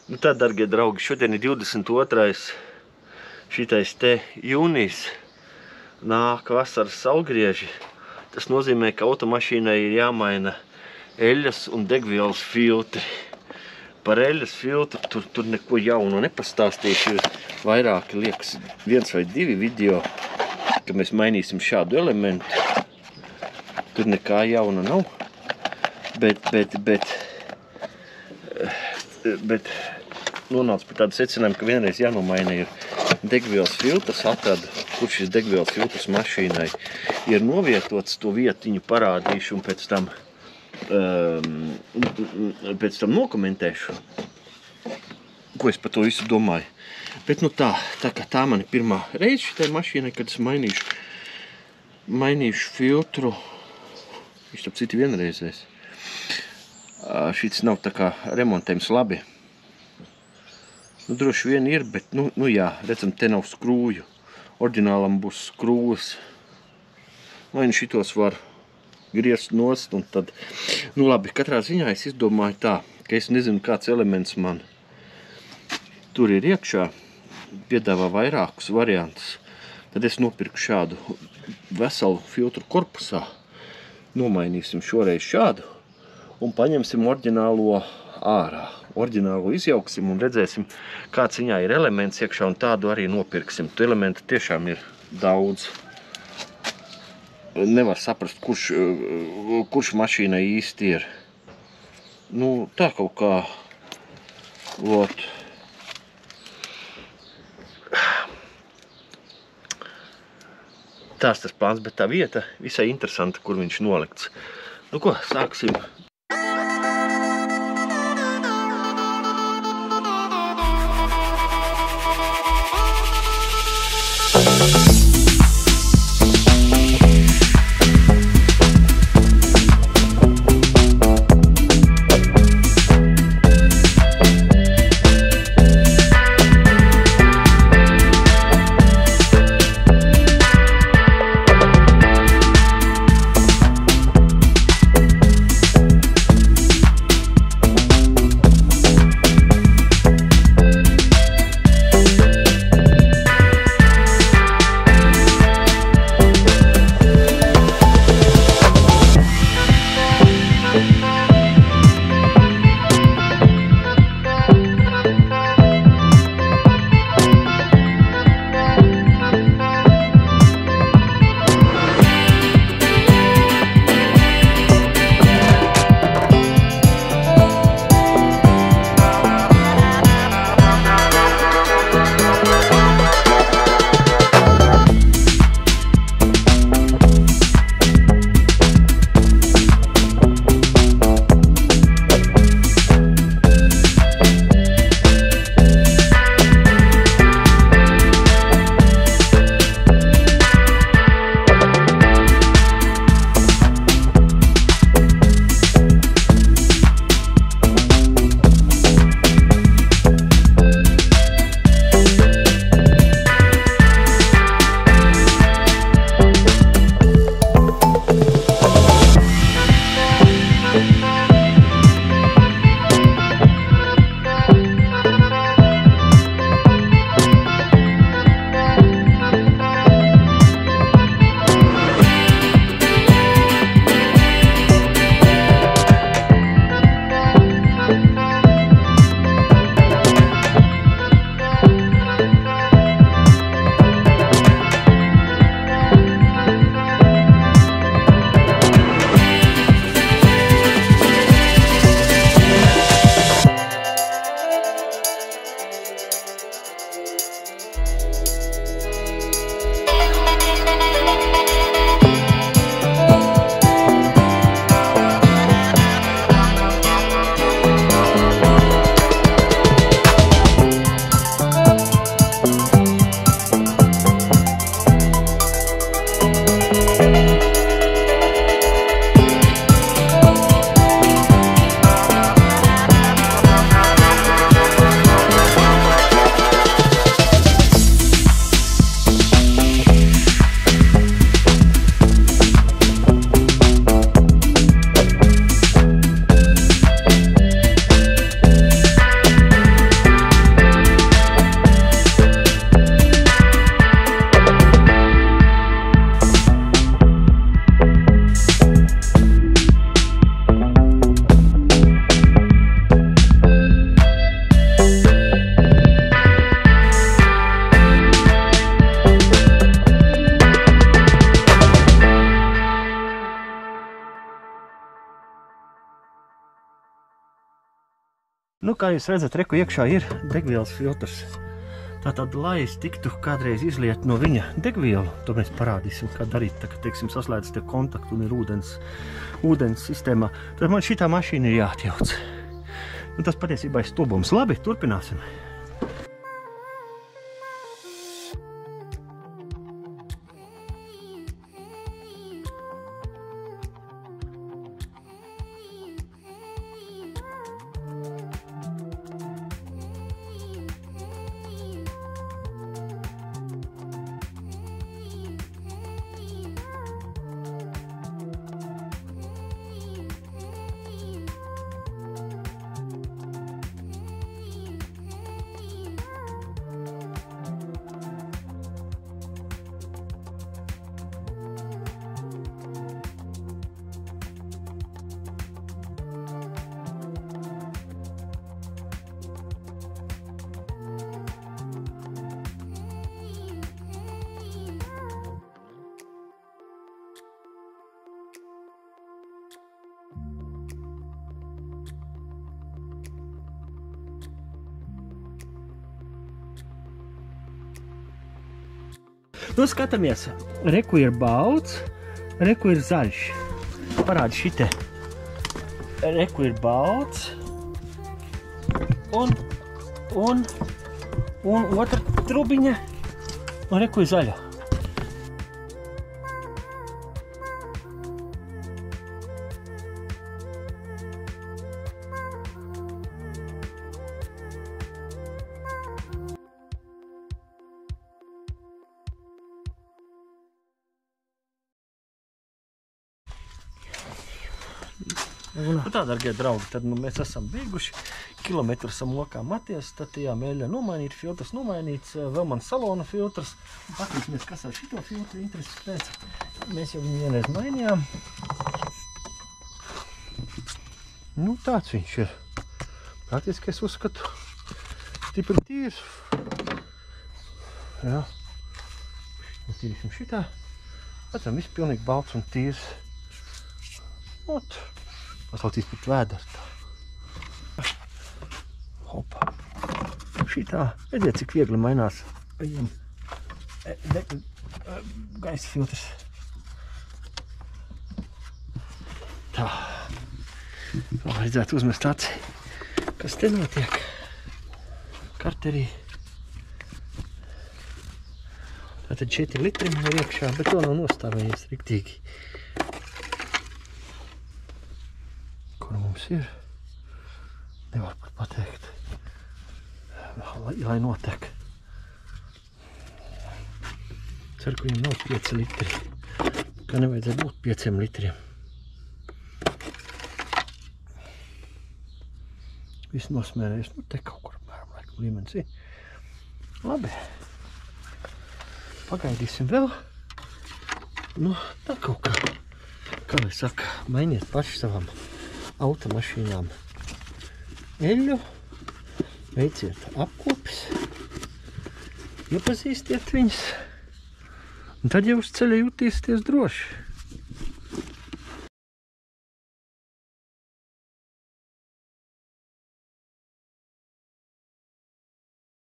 Nu tā, dargie draugi, šodien ir 22. šitais te jūnijas, nāk vasaras saulgrieži. Tas nozīmē, ka automašīnai ir jāmaina eļas un degvielas filtri. Par eļas filtru tur neko jaunu nepastāstīšu, ir vairāki, liekas, 1 vai 2 video, ka mēs mainīsim šādu elementu. Tur nekā jauna nav, bet nonāca pie tāda secinājuma, ka vienreiz jānomaina ir degvielas filtrs, atrada, kur šis degvielas filtrs mašīnai ir novietots, to vietiņu parādīšu un pēc tam nokomentēšu, ko es par to visu domāju. Bet nu tā kā tā man ir pirmā reize šitai mašīnai, kad es mainīšu filtru, viņš tāp citi vienreizēs. Šits nav tā kā remontējums labi. Nu, droši vien ir, bet, nu jā, redzam, te nav skrūju. Oriģinālam būs skrūvas. Vai nu šitos var griezt nost, un tad, nu labi, katrā ziņā es izdomāju tā, ka es nezinu, kāds elements man tur ir iekšā, piedāvā vairākus variantus. Tad es nopirku šādu veselu filtru korpusā, nomainīsim šoreiz šādu, un paņemsim oriģinālo ārā. Oriģinālu izjauksim un redzēsim, kāds viņā ir elements iekšā, un tādu arī nopirksim. Tu elementu tiešām ir daudz. Nevar saprast, kurš mašīnai īsti ir. Nu, tā kaut kā, vot. Tas plāns, bet tā vieta visai interesanta, kur viņš nolikts. Nu ko, sāksim. Nu, kā jūs redzat, reku iekšā ir degvielas filtrs. Tātad, lai es tiktu kādreiz izliet no viņa degvielu, to mēs parādīsim, kā darīt, tā, ka, teiksim, saslēdz tie kontakti un ir ūdens sistēmā, tad man šitā mašīna ir jāatjauc. Un tas patiesībā ir stulbums. Labi, turpināsim. Nu, skatāmies. Reku ir balts, reku ir zaļš. Parādi šite. Reku ir balts. Un otra trubiņa. Un reku ir zaļa. Nu tā, dargie draugi, tad mēs esam beiguši. Kilometru esam lokā Maties, tad tajā mēļā nomainīt, filtrs nomainīts, vēl man salona filtrs. Patīsimies, kas ar šito filtru intereses pēc. Mēs jau viņu vienreiz mainījām. Nu, tāds viņš ir. Praktiski es uzskatu stipri tīrs. Jā. Tīrīsim šitā. Pēc viss pilnīgi balts un tīrs. Ot. Paslaucīs pat vēders. Hopa. Šitā. Redziet, cik viegli mainās. Gaisa filtrs. Tā. Vēl vajadzētu uzmest aci. Kas te notiek? Karterī. Tātad 4 litri ir iekšā, bet to nav nostāvējies riktīgi. Kur mums ir? Nevar pat pateikt. Lai notek. Ceru, ka viņam nav 5 litri. Ka nevajadzētu būt 5 litriem. Viss nosmērējis. Nu, te kaut kur apmēram laikam līmenis ir. Labi. Pagaidīsim vēl. Nu, tā kaut kā. Kā lai saka, mainiet paši savam automašīnām eļļu, veiciet apkopis, iepazīstiet viņus, un tad jau uz ceļa jutīsieties droši.